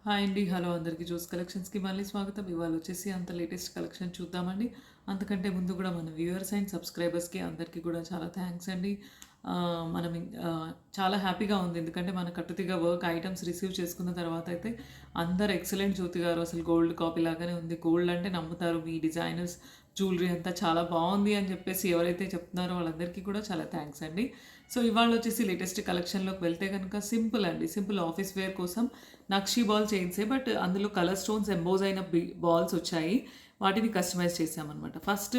Hi అండి. Hello అందరికీ. Juice కలెక్షన్స్‌కి మళ్ళీ స్వాగతం. ఇవాళ వచ్చేసి అంత లేటెస్ట్ కలెక్షన్ చూద్దామండి. అంతకంటే ముందు కూడా మన వ్యూవర్స్ అండ్ సబ్స్క్రైబర్స్‌కి అందరికీ కూడా చాలా థ్యాంక్స్ అండి. మనం చాలా హ్యాపీగా ఉంది. ఎందుకంటే మన కట్టుతిగా వర్క్ ఐటెమ్స్ రిసీవ్ చేసుకున్న తర్వాత అయితే అందరూ ఎక్సలెంట్ జ్యోతి గారు అసలు గోల్డ్ కాపీ లాగానే ఉంది. గోల్డ్ అంటే నమ్ముతారు. మీ డిజైనర్స్ జ్యువెలరీ అంతా చాలా బాగుంది అని చెప్పేసి ఎవరైతే చెప్తున్నారో వాళ్ళందరికీ కూడా చాలా థ్యాంక్స్ అండి. సో ఇవాళ వచ్చేసి లేటెస్ట్ కలెక్షన్లోకి వెళ్తే కనుక సింపుల్ అండి. సింపుల్ ఆఫీస్ వేర్ కోసం నక్షీ బాల్ చైన్సే, బట్ అందులో కలర్ స్టోన్స్ ఎంబోజ్ అయిన బాల్స్ వచ్చాయి. వాటిని కస్టమైజ్ చేసామన్నమాట. ఫస్ట్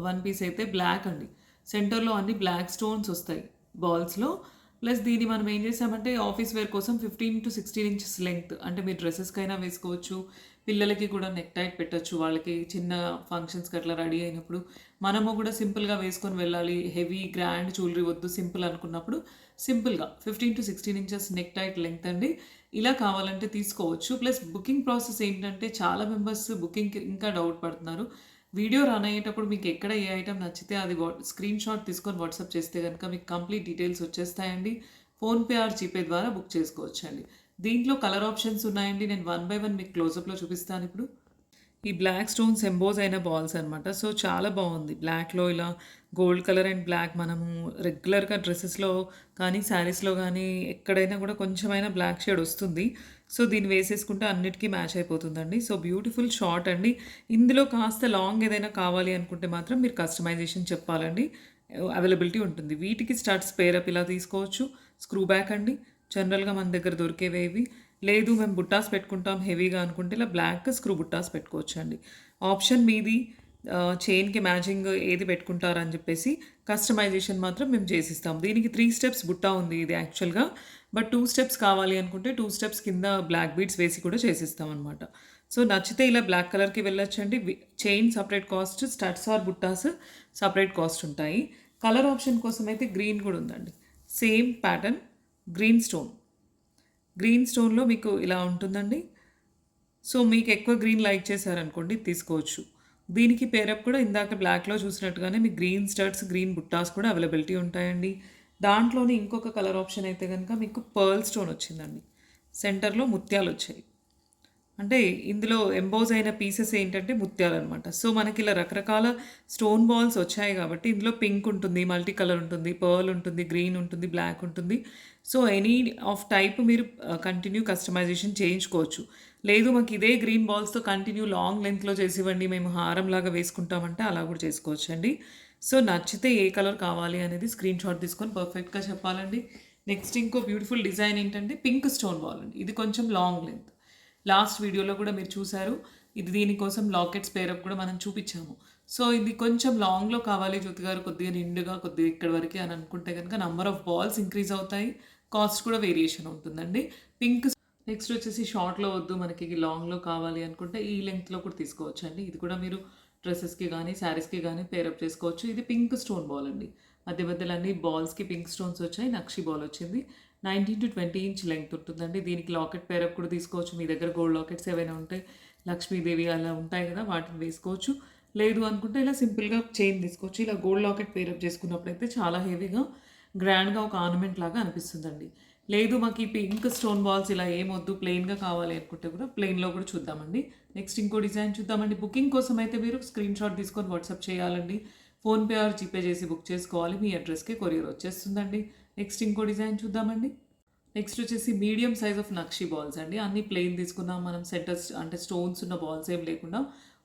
వన్ పీస్ అయితే బ్లాక్ అండి. సెంటర్లో అన్ని బ్లాక్ స్టోన్స్ వస్తాయి బాల్స్లో. ప్లస్ దీన్ని మనం ఏం చేసామంటే ఆఫీస్ వేర్ కోసం 15 to 16 ఇంచెస్ లెంగ్త్, అంటే మీరు డ్రెస్సెస్కైనా వేసుకోవచ్చు, పిల్లలకి కూడా నెక్ టైట్ పెట్టచ్చు. వాళ్ళకి చిన్న ఫంక్షన్స్కి అట్లా రెడీ అయినప్పుడు మనము కూడా సింపుల్గా వేసుకొని వెళ్ళాలి, హెవీ గ్రాండ్ జ్యువెలరీ వద్దు, సింపుల్ అనుకున్నప్పుడు సింపుల్గా 15 to 16 inches neck tight length అండి. ఇలా కావాలంటే తీసుకోవచ్చు. ప్లస్ బుకింగ్ ప్రాసెస్ ఏంటంటే చాలా మెంబర్స్ బుకింగ్కి ఇంకా డౌట్ పడుతున్నారు. వీడియో రన్ అయ్యేటప్పుడు మీకు ఎక్కడ ఏ ఐటమ్ నచ్చితే అది స్క్రీన్ షాట్ తీసుకొని వాట్సాప్ చేస్తే కనుక మీకు కంప్లీట్ డీటెయిల్స్ వచ్చేస్తాయండి. ఫోన్పే ఆర్ జీపే ద్వారా బుక్ చేసుకోవచ్చండి. దీంట్లో కలర్ ఆప్షన్స్ ఉన్నాయండి. నేను వన్ బై వన్ మీకు క్లోజప్లో చూపిస్తాను ఇప్పుడు. ఈ బ్లాక్ స్టోన్స్ ఎంబోజ్ అయిన బాల్స్ అనమాట. సో చాలా బాగుంది. బ్లాక్లో ఇలా గోల్డ్ కలర్ అండ్ బ్లాక్ మనము రెగ్యులర్గా డ్రెస్సెస్లో కానీ శారీస్లో కానీ ఎక్కడైనా కూడా కొంచెమైనా బ్లాక్ షేడ్ వస్తుంది. సో దీన్ని వేసేసుకుంటే అన్నిటికీ మ్యాచ్ అయిపోతుందండి. సో బ్యూటిఫుల్ షార్ట్ అండి. ఇందులో కాస్త లాంగ్ ఏదైనా కావాలి అనుకుంటే మాత్రం మీరు కస్టమైజేషన్ చెప్పాలండి. అవైలబిలిటీ ఉంటుంది. వీటికి స్టడ్స్ పేరప్ ఇలా తీసుకోవచ్చు. స్క్రూ బ్యాక్ అండి. జనరల్గా మన దగ్గర దొరికేవేవి. లేదు మేము బుట్టాస్ పెట్టుకుంటాం హెవీగా అనుకుంటే ఇలా బ్లాక్ స్క్రూ బుట్టాస్ పెట్టుకోవచ్చు అండి. ఆప్షన్ మీది. చైన్కి మ్యాచింగ్ ఏది పెట్టుకుంటారని చెప్పేసి కస్టమైజేషన్ మాత్రం మేము చేసిస్తాం. దీనికి 3 స్టెప్స్ బుట్టా ఉంది ఇది యాక్చువల్గా. బట్ 2 స్టెప్స్ కావాలి అనుకుంటే 2 స్టెప్స్ కింద బ్లాక్ బీడ్స్ వేసి కూడా చేసిస్తాం అనమాట. సో నచ్చితే ఇలా బ్లాక్ కలర్కి వెళ్ళొచ్చండి. Chain separate cost, studs or బుట్టాస్ సపరేట్ కాస్ట్ ఉంటాయి. కలర్ ఆప్షన్ కోసం అయితే గ్రీన్ కూడా ఉందండి. Same pattern green stone. Green స్టోన్లో మీకు ఇలా ఉంటుందండి. సో మీకు ఎక్కువ గ్రీన్ లైక్ చేశారనుకోండి తీసుకోవచ్చు. దీనికి పేరప్ కూడా ఇందాక బ్లాక్లో చూసినట్టుగానే మీకు గ్రీన్ స్టడ్స్, గ్రీన్ బుట్టాస్ కూడా అవైలబిలిటీ ఉంటాయండి. దాంట్లోనే ఇంకొక కలర్ ఆప్షన్ అయితే కనుక మీకు పర్ల్ స్టోన్ వచ్చిందండి. సెంటర్లో ముత్యాలు వచ్చాయి. అంటే ఇందులో ఎంబోజ్ అయిన పీసెస్ ఏంటంటే ముత్యాలు అనమాట. సో మనకి ఇలా రకరకాల స్టోన్ బాల్స్ వచ్చాయి కాబట్టి ఇందులో పింక్ ఉంటుంది, మల్టీ కలర్ ఉంటుంది, పర్ల్ ఉంటుంది, గ్రీన్ ఉంటుంది, బ్లాక్ ఉంటుంది. సో ఎనీ ఆఫ్ టైప్ మీరు కంటిన్యూ కస్టమైజేషన్ చేయించుకోవచ్చు. లేదు మాకు ఇదే గ్రీన్ బాల్స్తో కంటిన్యూ లాంగ్ లెంత్లో చేసివ్వండి, మేము హారంలాగా వేసుకుంటామంటే అలా కూడా చేసుకోవచ్చు అండి. సో నచ్చితే ఏ కలర్ కావాలి అనేది స్క్రీన్ షాట్ తీసుకొని పర్ఫెక్ట్గా చెప్పాలండి. నెక్స్ట్ ఇంకో బ్యూటిఫుల్ డిజైన్ ఏంటంటే పింక్ స్టోన్ బాల్ అండి. ఇది కొంచెం లాంగ్ లెంత్. లాస్ట్ వీడియోలో కూడా మీరు చూసారు. ఇది దీనికోసం లాకెట్స్ పేరప్ కూడా మనం చూపించాము. సో ఇది కొంచెం లాంగ్లో కావాలి జ్యోతి గారు, కొద్దిగా నిండుగా, కొద్దిగా ఇక్కడ వరకే అని అనుకుంటే కనుక నంబర్ ఆఫ్ బాల్స్ ఇంక్రీజ్ అవుతాయి, కాస్ట్ కూడా వేరియేషన్ ఉంటుందండి. పింక్. నెక్స్ట్ వచ్చేసి షార్ట్లో వద్దు మనకి లాంగ్లో కావాలి అనుకుంటే ఈ లెంగ్త్లో కూడా తీసుకోవచ్చు అండి. ఇది కూడా మీరు డ్రెస్సెస్కి కానీ శారీస్కి కానీ పేరప్ చేసుకోవచ్చు. ఇది పింక్ స్టోన్ బాల్ అండి. మధ్య మధ్యలో అన్ని బాల్స్కి పింక్ స్టోన్స్ వచ్చాయి. నక్షి బాల్ వచ్చింది. 19 to 20 ఇంచ్ లెంగ్త్ ఉంటుందండి. దీనికి లాకెట్ పేరప్ కూడా తీసుకోవచ్చు. మీ దగ్గర గోల్డ్ లాకెట్స్ ఏవైనా ఉంటే లక్ష్మీదేవి అలా ఉంటాయి కదా, వాటిని వేసుకోవచ్చు. లేదు అనుకుంటే ఇలా సింపుల్గా చైన్ తీసుకోవచ్చు. ఇలా గోల్డ్ లాకెట్ పేరప్ చేసుకున్నప్పుడైతే చాలా హెవీగా గ్రాండ్గా ఒక ఆర్నమెంట్ లాగా అనిపిస్తుందండి. లేదు మాకు ఈ పింక్ స్టోన్ బాల్స్ ఇలా ఏమొద్దు, ప్లెయిన్గా కావాలి అనుకుంటే కూడా ప్లెయిన్లో కూడా చూద్దామండి. నెక్స్ట్ ఇంకో డిజైన్ చూద్దామండి. బుకింగ్ కోసం అయితే మీరు స్క్రీన్ షాట్ తీసుకొని వాట్సాప్ చేయాలండి. ఫోన్పే ఆర్ జీపే చేసి బుక్ చేసుకోవాలి. మీ అడ్రస్కి కొరియర్ వచ్చేస్తుందండి. నెక్స్ట్ ఇంకో డిజైన్ చూద్దామండి. నెక్స్ట్ వచ్చేసి మీడియం సైజ్ ఆఫ్ నక్షి బాల్స్ అండి. అన్ని ప్లెయిన్ తీసుకున్నాం మనం. సెంటర్స్ అంటే స్టోన్స్ ఉన్న బాల్స్ ఏం లేకుండా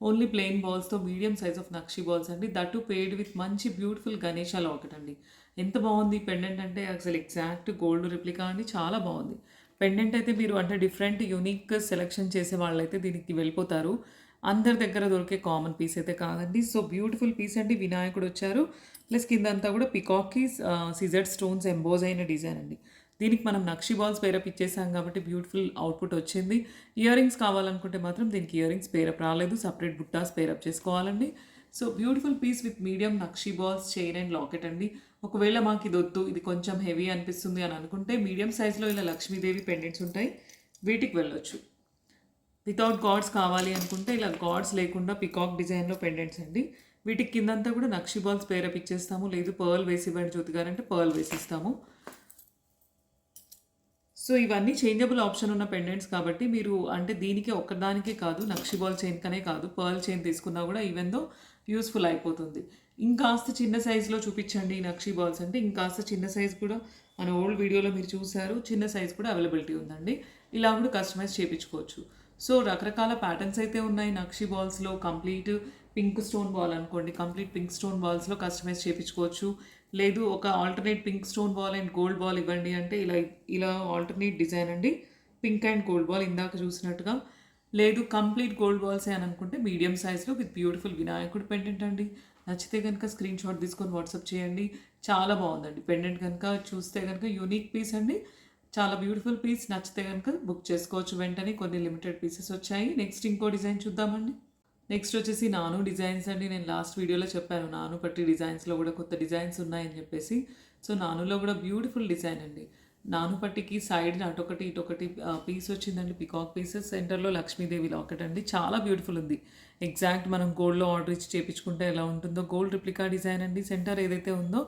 ఓన్లీ ప్లెయిన్ బాల్స్తో మీడియం సైజ్ ఆఫ్ నక్షి బాల్స్ అండి. దట్ పేడ్ విత్ మంచి బ్యూటిఫుల్ గణేష లాకెట్ అండి. ఎంత బాగుంది పెండెంట్ అంటే అసలు ఎగ్జాక్ట్ గోల్డ్ రిప్లికా అండి. చాలా బాగుంది పెండెంట్ అయితే. మీరు అంటే డిఫరెంట్ యూనిక్ సెలెక్షన్ చేసే వాళ్ళైతే దీనికి వెళ్ళిపోతారు. అందరి దగ్గర దొరికే కామన్ పీస్ అయితే కాదండి. సో బ్యూటిఫుల్ పీస్ అండి. వినాయకుడు వచ్చారు. ప్లస్ కింద అంతా కూడా పికాక్కి సిజెడ్ స్టోన్స్ ఎంబోజ్ అయిన డిజైన్ అండి. దీనికి మనం నక్షి బాల్స్ పేరప్ ఇచ్చేసాం కాబట్టి బ్యూటిఫుల్ అవుట్పుట్ వచ్చింది. ఇయర్ రింగ్స్ కావాలనుకుంటే మాత్రం దీనికి ఇయర్ రింగ్స్ పేరప్ రాలేదు, సపరేట్ బుట్టాస్ పేరప్ చేసుకోవాలండి. So beautiful piece with medium నక్షి బాల్స్, చైన్ అండ్ లాకెట్ అండి. ఒకవేళ మాకు ఇది వద్దు, ఇది కొంచెం హెవీ అనిపిస్తుంది అని అనుకుంటే మీడియం సైజ్లో ఇలా లక్ష్మీదేవి పెండెంట్స్ ఉంటాయి, వీటికి వెళ్ళొచ్చు. వితౌట్ గాడ్స్ కావాలి అనుకుంటే ఇలా గాడ్స్ లేకుండా పికాక్ డిజైన్లో పెండెంట్స్ అండి. వీటికి కిందంతా కూడా నక్షి బాల్స్ పేరప్ ఇచ్చేస్తాము. లేదు పర్ల్ వేసి ఇవ్వండి జ్యోతి గారు అంటే పర్ల్ వేసిస్తాము. సో ఇవన్నీ చేంజబుల్ ఆప్షన్ ఉన్న పెండెంట్స్ కాబట్టి మీరు అంటే దీనికి ఒక్కదానికే కాదు, నక్షి బాల్ చైన్‌కనే కాదు, పర్ల్ చైన్ తీసుకున్నా కూడా ఈవెన్ దో యూజ్‌ఫుల్ అయిపోతుంది. ఇంకాస్త చిన్న సైజులో చూపించండి నక్షి బాల్స్ అంటే ఇంకాస్త చిన్న సైజ్ కూడా మన ఓల్డ్ వీడియోలో మీరు చూసారు. చిన్న సైజ్ కూడా అవైలబిలిటీ ఉందండి. ఇలా కూడా కస్టమైజ్ చేపించుకోవచ్చు. సో రకరకాల ప్యాటర్న్స్ అయితే ఉన్నాయి నక్షి బాల్స్‌లో. కంప్లీట్ పింక్ స్టోన్ బాల్ అనుకోండి, కంప్లీట్ పింక్ స్టోన్ బాల్స్‌లో కస్టమైజ్ చేపించుకోవచ్చు. లేదు ఒక alternate pink stone ball and gold ball ఇవ్వండి అంటే ఇలా ఆల్టర్నేట్ డిజైన్ అండి, పింక్ అండ్ గోల్డ్ బాల్ ఇందాక చూసినట్టుగా. లేదు కంప్లీట్ గోల్డ్ బాల్సే అని అనుకుంటే మీడియం సైజ్లో విత్ బ్యూటిఫుల్ వినాయకుడు పెండెంట్ అండి. నచ్చితే కనుక స్క్రీన్ షాట్ తీసుకొని వాట్సాప్ చేయండి. చాలా బాగుందండి పెండెంట్. కనుక చూస్తే కనుక యూనిక్ పీస్ అండి, చాలా బ్యూటిఫుల్ పీస్. నచ్చితే కనుక బుక్ చేసుకోవచ్చు వెంటనే. కొన్ని లిమిటెడ్ పీసెస్ వచ్చాయి. నెక్స్ట్ ఇంకో డిజైన్ చూద్దామండి. నెక్స్ట్ వచ్చేసి నాను డిజైన్స్ అండి. నేను లాస్ట్ వీడియోలో చెప్పాను నాను పట్టి డిజైన్స్లో కూడా కొత్త డిజైన్స్ ఉన్నాయని చెప్పేసి. సో నానులో కూడా బ్యూటిఫుల్ డిజైన్ అండి. నాను పట్టికి సైడ్ అటొకటి ఇటొకటి పీస్ వచ్చిందండి, పికాక్ పీసెస్. సెంటర్లో లక్ష్మీదేవి లాకెట్ అండి, చాలా బ్యూటిఫుల్ ఉంది. ఎగ్జాక్ట్ మనం గోల్డ్లో ఆర్డర్ ఇచ్చి చేయించుకుంటే ఎలా ఉంటుందో గోల్డ్ రిప్లికా డిజైన్ అండి. సెంటర్ ఏదైతే ఉందో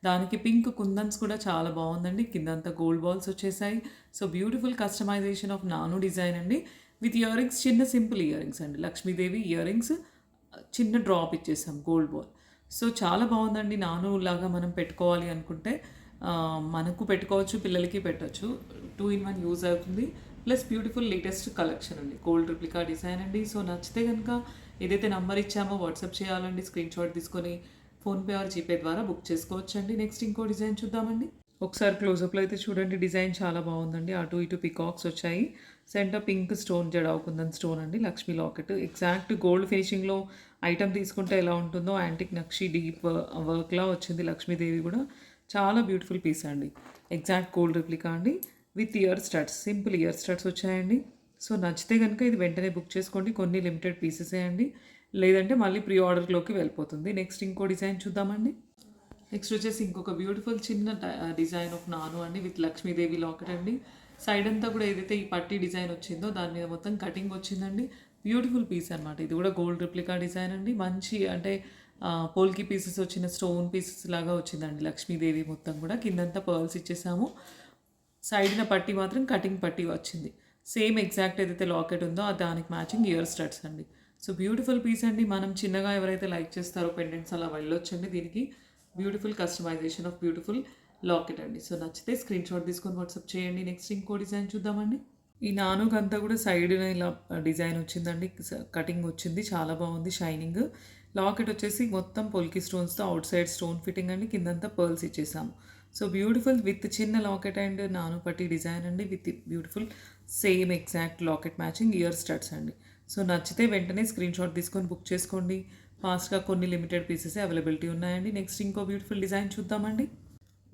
దానికి పింక్ కుందన్స్ కూడా చాలా బాగుందండి. కిందంతా గోల్డ్ బాల్స్ వచ్చేసాయి. సో బ్యూటిఫుల్ కస్టమైజేషన్ ఆఫ్ నాను డిజైన్ అండి. విత్ ఇయర్ రింగ్స్, చిన్న సింపుల్ ఇయర్ రింగ్స్ అండి. లక్ష్మీదేవి ఇయర్ రింగ్స్, చిన్న డ్రాప్ ఇచ్చేసాం గోల్డ్ బాల్. సో చాలా బాగుందండి. నాను లాగా మనం పెట్టుకోవాలి అనుకుంటే మనకు పెట్టుకోవచ్చు, పిల్లలకి పెట్టచ్చు. 2 in 1 యూజ్ అవుతుంది. ప్లస్ బ్యూటిఫుల్ లేటెస్ట్ కలెక్షన్ అండి, గోల్డ్ రిప్లికా డిజైన్ అండి. సో నచ్చితే కనుక ఏదైతే నెంబర్ ఇచ్చామో వాట్సాప్ చేయాలండి. స్క్రీన్ షాట్ తీసుకొని ఫోన్పే ఆర్ జీపే ద్వారా బుక్ చేసుకోవచ్చండి. నెక్స్ట్ ఇంకో డిజైన్ చూద్దామండి. ఒకసారి క్లోజప్లో అయితే చూడండి, డిజైన్ చాలా బాగుందండి. అటు ఇటు పికాక్స్ వచ్చాయి. Centre pink stone jadau kundan stone అండి, లక్ష్మీ లాకెట్. ఎగ్జాక్ట్ గోల్డ్ ఫినిషింగ్లో ఐటమ్ తీసుకుంటే ఎలా ఉంటుందో యాంటిక్ నక్షి డీప్ వర్క్లా వచ్చింది. లక్ష్మీదేవి కూడా చాలా బ్యూటిఫుల్ పీస్ అండి. ఎగ్జాక్ట్ గోల్డ్ రిప్లికా అండి with ear studs, simple year studs వచ్చాయండి. సో నచ్చితే కనుక ఇది వెంటనే బుక్ చేసుకోండి. కొన్ని లిమిటెడ్ పీసెసే అండి, లేదంటే మళ్ళీ ప్రీ ఆర్డర్లోకి వెళ్ళిపోతుంది. నెక్స్ట్ ఇంకో డిజైన్ చూద్దామండి. నెక్స్ట్ వచ్చేసి ఇంకొక బ్యూటిఫుల్ చిన్న డిజైన్ ఆఫ్ నాను అండి విత్ లక్ష్మీదేవి లాకెట్ అండి. సైడ్ అంతా కూడా ఏదైతే ఈ పట్టీ డిజైన్ వచ్చిందో దాని మీద మొత్తం కటింగ్ వచ్చిందండి. బ్యూటిఫుల్ పీస్ అనమాట. ఇది కూడా గోల్డ్ రిప్లికా డిజైన్ అండి. మంచి అంటే పోల్కి పీసెస్ వచ్చిన స్టోన్ పీసెస్ లాగా వచ్చిందండి లక్ష్మీదేవి మొత్తం కూడా. కిందంతా పర్ల్స్ ఇచ్చేసాము. సైడ్న పట్టీ మాత్రం కటింగ్ పట్టీ వచ్చింది. సేమ్ ఎగ్జాక్ట్ ఏదైతే లాకెట్ ఉందో దానికి మ్యాచింగ్ ఇయర్ స్టడ్స్ అండి. సో బ్యూటిఫుల్ పీస్ అండి. మనం చిన్నగా ఎవరైతే లైక్ చేస్తారో పెండెంట్స్ అలా వెళ్ళొచ్చండి. దీనికి beautiful customization of beautiful locket అండి. సో నచ్చితే స్క్రీన్ షాట్ తీసుకొని వాట్సాప్ చేయండి. నెక్స్ట్ ఇంకో డిజైన్ చూద్దామండి. ఈ నానుకంతా కూడా సైడ్న ఇలా డిజైన్ వచ్చిందండి, కటింగ్ వచ్చింది, చాలా బాగుంది షైనింగ్. లాకెట్ వచ్చేసి మొత్తం పొల్కి స్టోన్స్తో అవుట్ సైడ్ స్టోన్ ఫిట్టింగ్ అండి, కిందంతా పర్ల్స్ ఇచ్చేసాము. సో బ్యూటిఫుల్ విత్ చిన్న లాకెట్ అండ్ నాను పట్టి డిజైన్ అండి with beautiful same exact locket matching ear studs అండి. సో నచ్చితే వెంటనే స్క్రీన్ షాట్ తీసుకొని బుక్ చేసుకోండి. ఫాస్ట్గా కొన్ని లిమిటెడ్ పీసెస్ అవైలబిలిటీ ఉన్నాయండి. నెక్స్ట్ ఇంకో బ్యూటిఫుల్ డిజైన్ చూద్దామండి.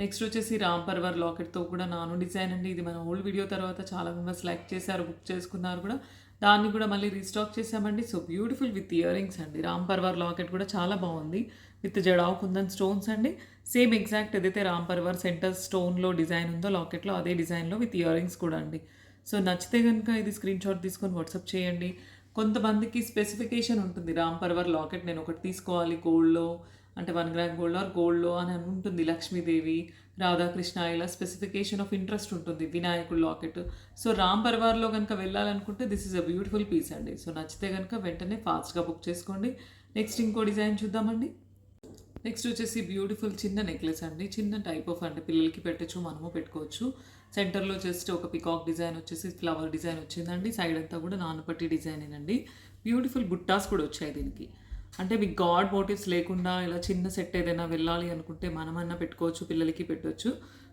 నెక్స్ట్ వచ్చేసి రామ్ పర్వర్ లాకెట్తో కూడా నాను డిజైన్ అండి. ఇది మన ఓల్డ్ వీడియో తర్వాత చాలా మెంబర్స్ లైక్ చేశారు, బుక్ చేసుకున్నారు కూడా. దాన్ని కూడా మళ్ళీ రీస్టాక్ చేసామండి. So beautiful with ear rings అండి. రామ్ పర్వర్ లాకెట్ కూడా చాలా బాగుంది విత్ జడావు కుందన్ స్టోన్స్ అండి. సేమ్ ఎగ్జాక్ట్ ఏదైతే రామ్ పర్వర్ సెంటర్ స్టోన్లో డిజైన్ ఉందో లాకెట్లో అదే డిజైన్లో విత్ ఇయర్ రింగ్స్ కూడా అండి. సో నచ్చితే కనుక ఇది స్క్రీన్ షాట్ తీసుకొని వాట్సాప్ చేయండి. కొంతమందికి స్పెసిఫికేషన్ ఉంటుంది, రామ్ పర్వర్ లాకెట్ నేను ఒకటి తీసుకోవాలి గోల్డ్లో, అంటే 1 గ్రామ్ గోల్డ్ ఆర్ గోల్డ్లో అని ఉంటుంది. లక్ష్మీదేవి, రాధాకృష్ణ ఇలా స్పెసిఫికేషన్ ఆఫ్ ఇంట్రెస్ట్ ఉంటుంది. వినాయకుడు లాకెట్. సో రామ్ పర్వార్లో కనుక వెళ్ళాలనుకుంటే this is a beautiful piece అండి. సో నచ్చితే కనుక వెంటనే ఫాస్ట్గా బుక్ చేసుకోండి. నెక్స్ట్ ఇంకో డిజైన్ చూద్దామండి. నెక్స్ట్ వచ్చేసి బ్యూటిఫుల్ చిన్న నెక్లెస్ అండి. చిన్న టైప్ ఆఫ్ అంటే పిల్లలకి పెట్టచ్చు, మనము పెట్టుకోవచ్చు. సెంటర్లో జస్ట్ ఒక పికాక్ డిజైన్ వచ్చేసి ఫ్లవర్ డిజైన్ వచ్చిందండి. సైడ్ అంతా కూడా నానుపట్టి డిజైనేనండి. బ్యూటిఫుల్ బుట్టాస్ కూడా వచ్చాయి దీనికి. అంటే మీకు గాడ్ మోటివ్స్ లేకుండా ఇలా చిన్న సెట్ ఏదైనా వెళ్ళాలి అనుకుంటే మనమన్నా పెట్టుకోవచ్చు, పిల్లలకి పెట్టవచ్చు.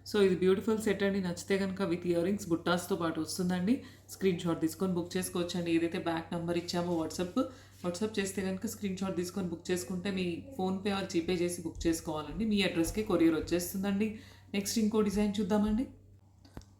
సో ఇది బ్యూటిఫుల్ సెట్ అండి. నచ్చితే కనుక విత్ ఇయర్ రింగ్స్ బుట్టాస్తో పాటు వస్తుందండి. స్క్రీన్ షాట్ తీసుకొని బుక్ చేసుకోవచ్చు అండి. ఏదైతే బ్యాక్ నెంబర్ ఇచ్చామో వాట్సాప్ చేస్తే కనుక స్క్రీన్ షాట్ తీసుకొని బుక్ చేసుకుంటే మీ ఫోన్పే ఆర్ జీపే చేసి బుక్ చేసుకోవాలండి. మీ అడ్రస్కి కొరియర్ వచ్చేస్తుందండి. నెక్స్ట్ ఇంకో డిజైన్ చూద్దామండి.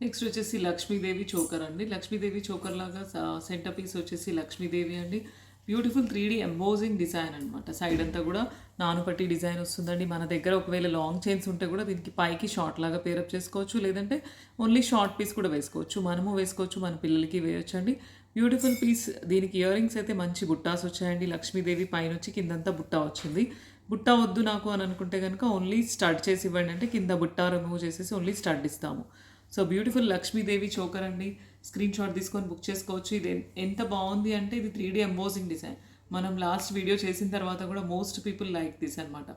నెక్స్ట్ వచ్చేసి లక్ష్మీదేవి చోకర్ అండి. లక్ష్మీదేవి చోకర్ లాగా సెంటర్ పీస్ వచ్చేసి లక్ష్మీదేవి అండి. బ్యూటిఫుల్ 3D ఎంబోజింగ్ డిజైన్ అనమాట. సైడ్ అంతా కూడా నానుపట్టి డిజైన్ వస్తుందండి. మన దగ్గర ఒకవేళ లాంగ్ చైన్స్ ఉంటే కూడా దీనికి పైకి షార్ట్ లాగా పేరప్ చేసుకోవచ్చు, లేదంటే ఓన్లీ షార్ట్ పీస్ కూడా వేసుకోవచ్చు. మనము వేసుకోవచ్చు, మన పిల్లలకి వేయొచ్చు అండి. Beautiful piece. దీనికి ఇయర్ రింగ్స్ అయితే మంచి బుట్టాస్ వచ్చాయండి. లక్ష్మీదేవి పైన వచ్చి కిందంతా బుట్ట వచ్చింది. బుట్ట వద్దు నాకు అని అనుకుంటే కనుక ఓన్లీ స్టడ్ చేసి ఇవ్వండి అంటే కింద బుట్ట రిమూవ్ చేసేసి ఓన్లీ స్టడ్ ఇస్తాము. సో బ్యూటిఫుల్ లక్ష్మీదేవి చోకర్ అండి. స్క్రీన్ షాట్ తీసుకొని బుక్ చేసుకోవచ్చు. ఇది ఎంత బాగుంది అంటే ఇది 3D ఎంబోసింగ్ డిజైన్. మనం లాస్ట్ వీడియో చేసిన తర్వాత కూడా మోస్ట్ పీపుల్ లైక్ దిస్ అనమాట.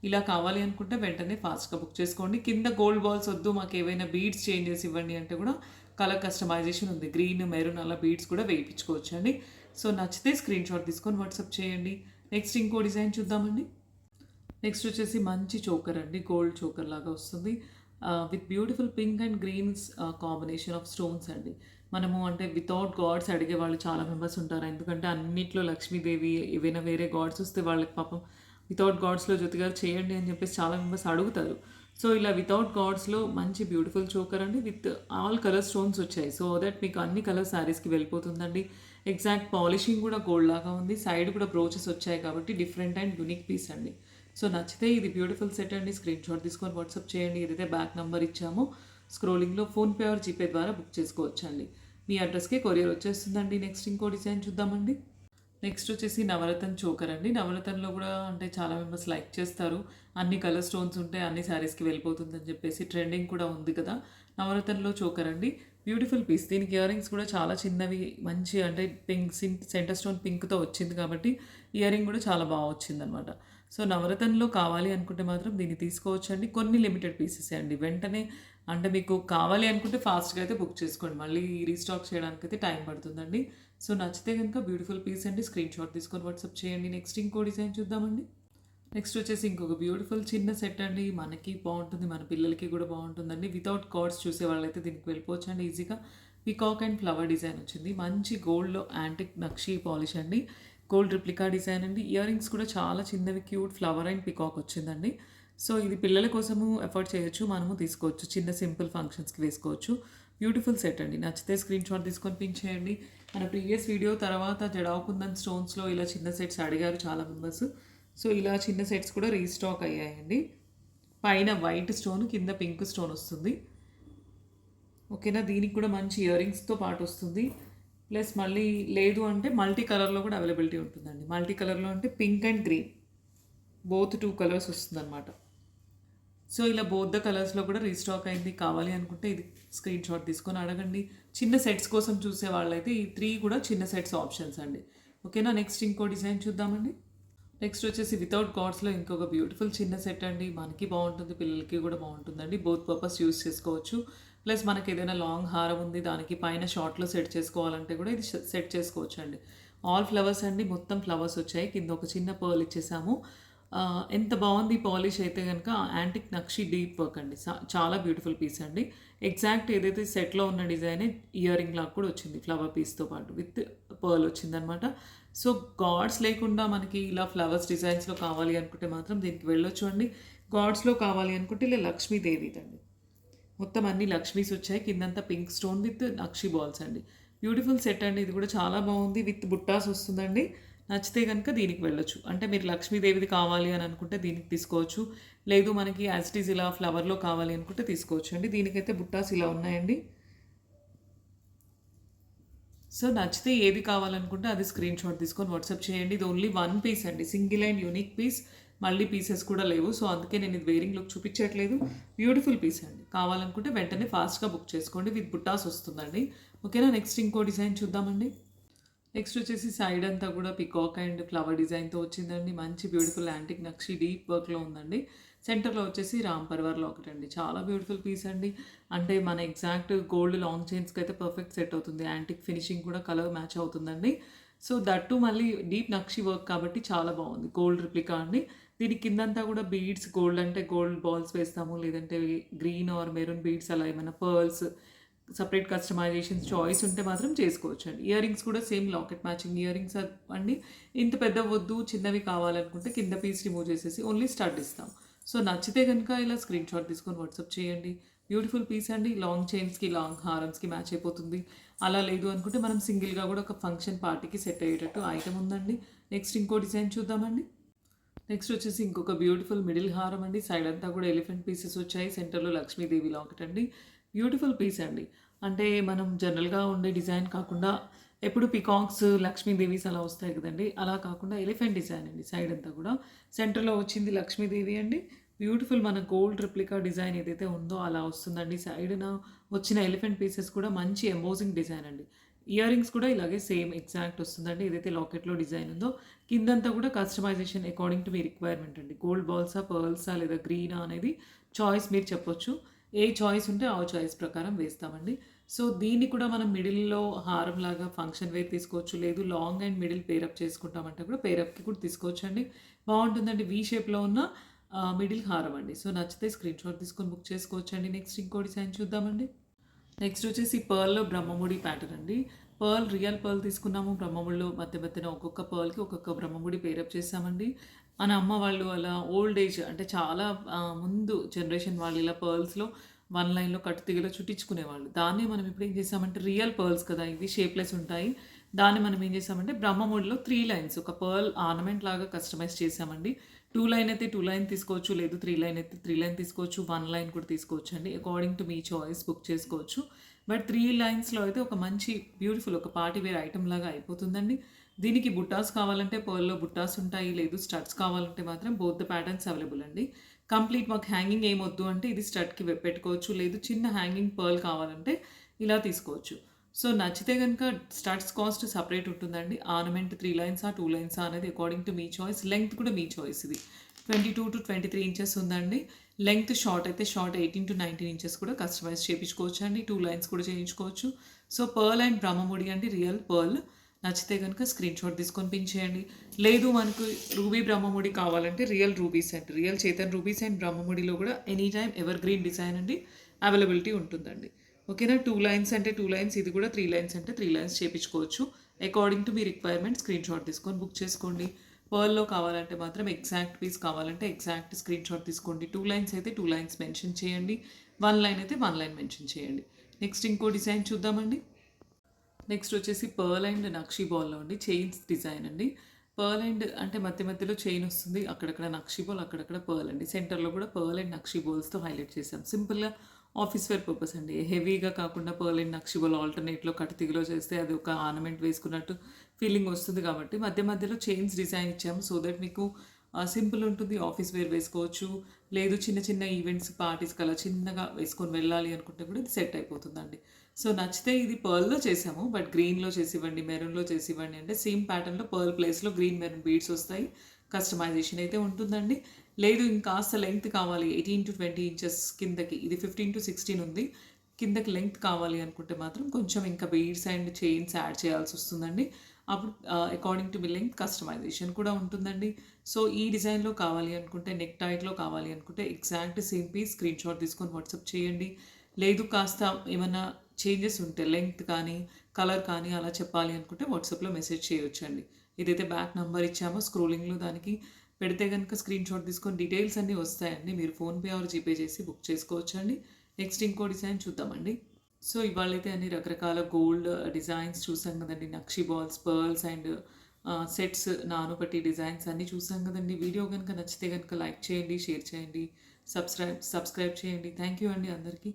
ఇలా కావాలి అనుకుంటే వెంటనే ఫాస్ట్గా బుక్ చేసుకోండి. కింద గోల్డ్ బాల్స్ వద్దు, మాకు ఏవైనా బీడ్స్ చేంజ్ చేసి ఇవ్వండి అంటే కూడా కలర్ కస్టమైజేషన్ ఉంది. గ్రీన్, మెరూన్ అలా బీడ్స్ కూడా వేయించుకోవచ్చు అండి. సో నచ్చితే స్క్రీన్ షాట్ తీసుకొని వాట్సాప్ చేయండి. నెక్స్ట్ ఇంకో డిజైన్ చూద్దామండి. నెక్స్ట్ వచ్చేసి మంచి చోకర్ అండి. గోల్డ్ చోకర్ లాగా వస్తుంది with beautiful pink and greens combination of stones అండి. మనము అంటే వితౌట్ గాడ్స్ అడిగే వాళ్ళు చాలా మెంబర్స్ ఉంటారు. ఎందుకంటే అన్నిట్లో లక్ష్మీదేవి ఏవైనా వేరే గాడ్స్ వస్తే వాళ్ళకి పాపం వితౌట్ గాడ్స్లో జ్యోతిగారు చేయండి అని చెప్పేసి చాలా మెంబర్స్ అడుగుతారు. సో ఇలా వితౌట్ గాడ్స్లో మంచి బ్యూటిఫుల్ చోకర్ అండి విత్ ఆల్ కలర్ స్టోన్స్ వచ్చాయి. సో దట్ మీకు అన్ని కలర్ శారీస్కి వెళ్ళిపోతుందండి. ఎగ్జాక్ట్ పాలిషింగ్ కూడా గోల్డ్ లాగా ఉంది. సైడ్ కూడా బ్రోచెస్ వచ్చాయి కాబట్టి డిఫరెంట్ అండ్ యూనిక్ పీస్ అండి. సో నచ్చితే ఇది బ్యూటిఫుల్ సెట్ అండి. స్క్రీన్ షాట్ తీసుకొని వాట్సాప్ చేయండి. ఏదైతే బ్యాక్ నెంబర్ ఇచ్చామో స్క్రోలింగ్లో ఫోన్పే ఆర్ జీపే ద్వారా బుక్ చేసుకోవచ్చు అండి. మీ అడ్రస్కి కొరియర్ వచ్చేస్తుందండి. నెక్స్ట్ ఇంకో డిజైన్ చూద్దామండి. నెక్స్ట్ వచ్చేసి నవరత్న చోకర్ అండి. నవరత్నలో కూడా అంటే చాలా మెంబర్స్ లైక్ చేస్తారు. అన్ని కలర్ స్టోన్స్ ఉంటే అన్ని శారీస్కి వెళ్ళిపోతుందని చెప్పేసి ట్రెండింగ్ కూడా ఉంది కదా. నవరత్నలో చోకర్ అండి. Beautiful piece. దీనికి ఇయర్ రింగ్స్ కూడా చాలా చిన్నవి మంచి అంటే పింక్ సెంటర్ స్టోన్ పింక్తో వచ్చింది కాబట్టి ఇయర్ రింగ్ కూడా చాలా బాగా వచ్చిందనమాట. సో నవరత్నలో కావాలి అనుకుంటే మాత్రం దీన్ని తీసుకోవచ్చు అండి. కొన్ని లిమిటెడ్ పీసెస్ అండి. వెంటనే అంటే మీకు కావాలి అనుకుంటే ఫాస్ట్గా అయితే బుక్ చేసుకోండి. మళ్ళీ రీస్టాక్ చేయడానికి అయితే టైం పడుతుందండి. సో నచ్చితే కనుక బ్యూటిఫుల్ పీస్ అండి. స్క్రీన్ షాట్ తీసుకొని వాట్సాప్ చేయండి. నెక్స్ట్ ఇంకో డిజైన్ చూద్దామండి. నెక్స్ట్ వచ్చేసి ఇంకొక బ్యూటిఫుల్ చిన్న సెట్ అండి. మనకి బాగుంటుంది, మన పిల్లలకి కూడా బాగుంటుందండి. వితౌట్ కార్డ్స్ చూసే వాళ్ళైతే దీనికి వెళ్ళిపోవచ్చు అండి ఈజీగా. పీకాక్ అండ్ ఫ్లవర్ డిజైన్ వచ్చింది. మంచి గోల్డ్లో యాంటిక్ నక్షీ పాలిష్ అండి. గోల్డ్ రిప్లికా డిజైన్ అండి. ఇయర్ రింగ్స్ కూడా చాలా చిన్నవి క్యూట్ ఫ్లవర్ అండ్ పీకాక్ వచ్చిందండి. సో ఇది పిల్లల కోసము ఎఫర్ట్ చేయొచ్చు, మనము తీసుకోవచ్చు. చిన్న సింపుల్ ఫంక్షన్స్కి వేసుకోవచ్చు. బ్యూటిఫుల్ సెట్ అండి. నచ్చితే స్క్రీన్ షాట్ తీసుకొని పింక్ చేయండి. మన ప్రీవియస్ వీడియో తర్వాత జడావుకుందన్ స్టోన్స్లో ఇలా చిన్న సెట్స్ అడిగారు చాలా మెంబర్స్. సో ఇలా చిన్న సెట్స్ కూడా రీస్టాక్ అయ్యాయండి. పైన వైట్ స్టోన్, కింద పింక్ స్టోన్ వస్తుంది. ఓకేనా. దీనికి కూడా మంచి ఇయర్ రింగ్స్తో పాటు వస్తుంది. ప్లస్ మళ్ళీ లేదు అంటే మల్టీ కలర్లో కూడా అవైలబిలిటీ ఉంటుందండి. మల్టీ కలర్లో అంటే pink and green both 2 colours వస్తుందన్నమాట. సో ఇలా బోత్ ద కలర్స్లో కూడా రీస్టాక్ అయింది. కావాలి అనుకుంటే ఇది స్క్రీన్ షాట్ తీసుకొని అడగండి. చిన్న సెట్స్ కోసం చూసే వాళ్ళైతే ఈ 3 కూడా చిన్న సెట్స్ ఆప్షన్స్ అండి. ఓకేనా. నెక్స్ట్ ఇంకో డిజైన్ చూద్దామండి. నెక్స్ట్ వచ్చేసి వితౌట్ గాడ్స్లో ఇంకొక బ్యూటిఫుల్ చిన్న సెట్ అండి. మనకి బాగుంటుంది, పిల్లలకి కూడా బాగుంటుందండి. బోత్ పర్పస్ యూస్ చేసుకోవచ్చు. ప్లస్ మనకి ఏదైనా లాంగ్ హారం ఉంది, దానికి పైన షార్ట్లో సెట్ చేసుకోవాలంటే కూడా ఇది సెట్ చేసుకోవచ్చు అండి. ఆల్ ఫ్లవర్స్ అండి. మొత్తం ఫ్లవర్స్ వచ్చాయి. కింద ఒక చిన్న పర్ల్ ఇచ్చేసాము. ఎంత బాగుంది పాలిష్ అయితే కనుక. యాంటిక్ నక్షి డీప్ వర్క్ అండి. చాలా బ్యూటిఫుల్ పీస్ అండి. ఎగ్జాక్ట్ ఏదైతే సెట్లో ఉన్న డిజైనే ఇయర్ రింగ్ లాగా కూడా వచ్చింది ఫ్లవర్ పీస్తో పాటు విత్ పర్ల్ వచ్చిందనమాట. సో గాడ్స్ లేకుండా మనకి ఇలా ఫ్లవర్స్ డిజైన్స్లో కావాలి అనుకుంటే మాత్రం దీనికి వెళ్ళొచ్చు అండి. గాడ్స్లో కావాలి అనుకుంటే ఇలా లక్ష్మీదేవి అండి. మొత్తం అన్ని లక్ష్మీస్ వచ్చాయి. కిందంతా pink stone with nakshi balls అండి. బ్యూటిఫుల్ సెట్ అండి. ఇది కూడా చాలా బాగుంది. విత్ బుట్టాస్ వస్తుందండి. నచ్చితే కనుక దీనికి వెళ్ళొచ్చు. అంటే మీరు లక్ష్మీదేవిది కావాలి అని అనుకుంటే దీనికి తీసుకోవచ్చు. లేదు మనకి యాజ్ ఇట్ ఈజ్ ఇలా ఫ్లవర్లో కావాలి అనుకుంటే తీసుకోవచ్చు అండి. దీనికైతే బుట్టాస్ ఇలా ఉన్నాయండి. సో నచ్చితే ఏది కావాలనుకుంటే అది స్క్రీన్ షాట్ తీసుకొని వాట్సాప్ చేయండి. ఇది ఓన్లీ 1 పీస్ అండి. Single and unique piece. మళ్ళీ పీసెస్ కూడా లేవు. సో అందుకే నేను ఇది వేరింగ్ లుక్ చూపించట్లేదు. బ్యూటిఫుల్ పీస్ అండి. కావాలనుకుంటే వెంటనే ఫాస్ట్గా బుక్ చేసుకోండి. విత్ బుట్టాస్ వస్తుందండి. ఓకేనా. నెక్స్ట్ ఇంకో డిజైన్ చూద్దామండి. నెక్స్ట్ వచ్చేసి సైడ్ అంతా కూడా పికాక్ అండ్ ఫ్లవర్ డిజైన్తో వచ్చిందండి. మంచి బ్యూటిఫుల్ యాంటిక్ నక్షి డీప్ వర్క్లో ఉందండి. సెంటర్లో వచ్చేసి రామ్ పర్వర్లో ఒకటండి. చాలా బ్యూటిఫుల్ పీస్ అండి. అంటే మన ఎగ్జాక్ట్ గోల్డ్ లాంగ్ చైన్స్కి అయితే పర్ఫెక్ట్ సెట్ అవుతుంది. యాంటిక్ ఫినిషింగ్ కూడా కలర్ మ్యాచ్ అవుతుందండి. సో దట్టు మళ్ళీ డీప్ నక్షి వర్క్ కాబట్టి చాలా బాగుంది. గోల్డ్ రిప్లికా అండి. దీని కిందంతా కూడా బీడ్స్, గోల్డ్ అంటే గోల్డ్ బాల్స్ వేస్తాము, లేదంటే గ్రీన్ ఆర్ మెరూన్ బీడ్స్ అలా ఏమైనా పర్ల్స్ సపరేట్ కస్టమైజేషన్స్ చాయిస్ ఉంటే మాత్రం చేసుకోవచ్చు అండి. ఇయర్ రింగ్స్ కూడా same locket matching ear rings అండి. ఇంత పెద్ద వద్దు, చిన్నవి కావాలనుకుంటే కింద పీస్ రిమూవ్ చేసేసి ఓన్లీ స్టడ్ ఇస్తాం. సో నచ్చితే కనుక ఇలా స్క్రీన్ షాట్ తీసుకొని వాట్సాప్ చేయండి. బ్యూటిఫుల్ పీస్ అండి. లాంగ్ చైన్స్కి, లాంగ్ హారమ్స్కి మ్యాచ్ అయిపోతుంది. అలా లేదు అనుకుంటే మనం సింగిల్గా కూడా ఒక ఫంక్షన్ పార్టీకి సెట్ అయ్యేటట్టు ఐటమ్ ఉందండి. నెక్స్ట్ ఇంకో డిజైన్ చూద్దామండి. నెక్స్ట్ వచ్చేసి ఇంకొక బ్యూటిఫుల్ మిడిల్ హారం అండి. సైడ్ అంతా కూడా ఎలిఫెంట్ పీసెస్ వచ్చాయి. సెంటర్లో లక్ష్మీదేవి లాకెట్ అండి. బ్యూటిఫుల్ పీస్ అండి. అంటే మనం జనరల్గా ఉండే డిజైన్ కాకుండా ఎప్పుడు పికాక్స్, లక్ష్మీదేవీస్ అలా వస్తాయి కదండి. అలా కాకుండా ఎలిఫెంట్ డిజైన్ అండి. సైడ్ అంతా కూడా సెంటర్లో వచ్చింది లక్ష్మీదేవి అండి. బ్యూటిఫుల్ మన గోల్డ్ రిప్లికా డిజైన్ ఏదైతే ఉందో అలా వస్తుందండి. సైడ్‌న వచ్చిన ఎలిఫెంట్ పీసెస్ కూడా మంచి ఎంబోజింగ్ డిజైన్ అండి. ఇయర్ రింగ్స్ కూడా ఇలాగే సేమ్ ఎగ్జాక్ట్ వస్తుందండి. ఏదైతే లాకెట్‌లో డిజైన్ ఉందో కిందంతా కూడా కస్టమైజేషన్ అకార్డింగ్ టు మీ రిక్వైర్మెంట్ అండి. గోల్డ్ బాల్సా, పర్ల్సా లేదా గ్రీనా అనేది చాయిస్ మీరు చెప్పొచ్చు. ఏ చాయిస్ ఉంటే ఆ చాయిస్ ప్రకారం వేస్తామండి. సో, దీన్ని కూడా మనం మిడిల్‌లో హారంలాగా ఫంక్షన్ వేర్ తీసుకోవచ్చు. లేదు లాంగ్ అండ్ మిడిల్ పేరప్ చేసుకుంటామంటే కూడా పేరప్‌కి కూడా తీసుకోవచ్చండి. బావుంటుందండి. వి షేప్‌లో ఉన్న మిడిల్ హారం అండి. సో, నచ్చితే స్క్రీన్‌షాట్ తీసుకొని బుక్ చేసుకోవచ్చండి. నెక్స్ట్ ఇంకో డిజైన్ చూద్దామండి. నెక్స్ట్ వచ్చేసి పర్ల్‌లో బ్రహ్మముడి ప్యాటర్న్ అండి. రియల్ పర్ల్ తీసుకున్నాము. బ్రహ్మముడిలో మధ్య మధ్యన ఒక్కొక్క పర్ల్‌కి ఒక్కొక్క బ్రహ్మముడి పేరప్ చేసామండి. మన అమ్మ వాళ్ళు అలా ఓల్డ్ ఏజ్ అంటే చాలా ముందు జనరేషన్ వాళ్ళు ఇలా పర్ల్స్‌లో వన్ లైన్‌లో కట్టుతీగలో చుట్టించుకునేవాళ్ళు. దాన్నే మనం ఇప్పుడు ఏం చేసామంటే రియల్ పర్ల్స్ కదా! ఇవి షేప్‌లెస్ ఉంటాయి. దాన్ని మనం ఏం చేసామంటే బ్రహ్మముడిలో 3 లైన్స్ ఒక పర్ల్ ఆర్నమెంట్ లాగా కస్టమైజ్ చేసామండి. 2 లైన్ అయితే 2 లైన్ తీసుకోవచ్చు. లేదు 3 లైన్ అయితే 3 లైన్ తీసుకోవచ్చు. 1 లైన్ కూడా తీసుకోవచ్చండి. According to me choice book చేసుకోవచ్చు. బట్ 3 లైన్స్‌లో అయితే ఒక మంచి బ్యూటిఫుల్ ఒక పార్టీ వేర్ ఐటెమ్ లాగా అయిపోతుందండి. దీనికి బుట్టాస్ కావాలంటే పర్ల్‌లో బుట్టాస్ ఉంటాయి. లేదు స్టడ్స్ కావాలంటే మాత్రం బోత్ ద ప్యాటర్న్స్ అవైలబుల్ అండి. కంప్లీట్ మాకు హ్యాంగింగ్ ఏమొద్దు అంటే ఇది స్టడ్‌కి పెట్టుకోవచ్చు. లేదు చిన్న హ్యాంగింగ్ పర్ల్ కావాలంటే ఇలా తీసుకోవచ్చు. సో, నచ్చితే గనుక స్టడ్స్ కాస్ట్ సెపరేట్ ఉంటుందండి. ఆర్నమెంట్ 3 లైన్సా, 2 లైన్సా అనేది according to me choice. Length కూడా మీ చాయిస్ ఇది. 22-23 ఇంచెస్ ఉందండి. లెంగ్త్ షార్ట్ అయితే షార్ట్ 18-19 ఇంచెస్ కూడా కస్టమైజ్ చేపించుకోవచ్చండి. 2 లైన్స్ కూడా చేయించుకోవచ్చు. సో, పర్ల్ అండ్ బ్రహ్మముడి అంటే రియల్ పర్ల్. నచ్చితే గనుక స్క్రీన్‌షాట్ తీసుకొని పిన్ చేయండి. లేదు మనకు రూబీ బ్రహ్మముడి కావాలంటే రియల్ రూబీస్ అండి. రియల్ చేతన్ రూబీస్ అండ్ బ్రహ్మముడిలో కూడా any time ever green design అండి అవైలబిలిటీ ఉంటుందండి. ఓకేనా? 2 లైన్స్ అంటే 2 లైన్స్, ఇది కూడా 3 లైన్స్ అంటే 3 లైన్స్ చేపించుకోవచ్చు. అకార్డింగ్ టు మీ రిక్వైర్మెంట్ స్క్రీన్‌షాట్ తీసుకొని బుక్ చేసుకోండి. పర్ల్‌లో కావాలంటే మాత్రం ఎగ్జాక్ట్ పీస్ కావాలంటే ఎగ్జాక్ట్ స్క్రీన్‌షాట్ తీసుకోండి. 2 లైన్స్ అయితే 2 లైన్స్ మెన్షన్ చేయండి. 1 లైన్ అయితే 1 లైన్ మెన్షన్ చేయండి. నెక్స్ట్ ఇంకో డిజైన్ చూద్దామండి. నెక్స్ట్ వచ్చేసి పర్ల్ అండ్ నక్షి బాల్‌లో అండి. చైన్స్ డిజైన్ అండి. పర్ల్ అండ్ అంటే మధ్య మధ్యలో చైన్ వస్తుంది. అక్కడక్కడ నక్షి బాల్, అక్కడక్కడ పర్ల్ అండి. సెంటర్‌లో కూడా పర్ల్ అండ్ నక్షి బాల్స్‌తో హైలైట్ చేసాం. సింపుల్‌గా ఆఫీస్ వేర్ పర్పస్ అండి. హెవీగా కాకుండా పర్ల్ అండ్ నక్షి బాల్ ఆల్టర్‌నేట్‌లో కట్టుతీగలో చేస్తే అది ఒక ఆర్నమెంట్ వేసుకున్నట్టు ఫీలింగ్ వస్తుంది కాబట్టి మధ్య మధ్యలో చైన్స్ డిజైన్ ఇచ్చాము. సో దట్ మీకు సింపుల్ ఉంటుంది. ఆఫీస్ వేర్ వేసుకోవచ్చు. లేదు చిన్న చిన్న ఈవెంట్స్, పార్టీస్‌కి అలా చిన్నగా వేసుకొని వెళ్ళాలి అనుకుంటే కూడా ఇది సెట్ అయిపోతుందండి. సో, నచ్చితే ఇది పర్ల్‌లో చేసాము. బట్ గ్రీన్‌లో చేసివ్వండి, మెరూన్‌లో చేసివ్వండి అంటే సేమ్ ప్యాటర్న్‌లో పర్ల్ ప్లేస్‌లో గ్రీన్, మెరూన్ బీడ్స్ వస్తాయి. కస్టమైజేషన్ అయితే ఉంటుందండి. లేదు ఇంకాస్త లెంగ్త్ కావాలి 18-20 ఇంచెస్ కిందకి. ఇది 15-16 ఉంది. కిందకి లెంగ్త్ కావాలి అనుకుంటే మాత్రం కొంచెం ఇంకా బీడ్స్ అండ్ చైన్స్ యాడ్ చేయాల్సొస్తుందండి. అప్పుడు అకార్డింగ్ టు మీ లెంగ్త్ కస్టమైజేషన్ కూడా ఉంటుందండి. సో, ఈ డిజైన్‌లో కావాలి అనుకుంటే, నెక్ టైట్‌లో కావాలి అనుకుంటే ఎగ్జాక్ట్ సేమ్ పీస్ స్క్రీన్‌షాట్ తీసుకొని వాట్సాప్ చేయండి. లేదు కాస్త ఏమన్నా చేంజెస్ ఉంటే లెంగ్త్ కానీ, కలర్ కానీ అలా చెప్పాలి అనుకుంటే వాట్సాప్‌లో మెసేజ్ చేయొచ్చండి. ఏదైతే బ్యాక్ నంబర్ ఇచ్చామో స్క్రోలింగ్‌లో దానికి పెడితే గనుక స్క్రీన్‌షాట్ తీసుకొని డీటెయిల్స్ అన్నీ వస్తాయండి. మీరు ఫోన్‌పే ఆర్ జీపే చేసి బుక్ చేసుకోవచ్చండి. నెక్స్ట్ ఇంకో డిజైన్ చూద్దామండి. సో, ఇవాళైతే అన్ని రకరకాల గోల్డ్ డిజైన్స్ చూసాం కదండీ. నక్షి బాల్స్, పర్ల్స్ అండ్ సెట్స్, నానుపట్టి డిజైన్స్ అన్నీ చూసాం కదండీ. వీడియో గనుక నచ్చితే గనుక లైక్ చేయండి, షేర్ చేయండి, సబ్స్క్రైబ్ చేయండి. థ్యాంక్ యూ అండి అందరికీ.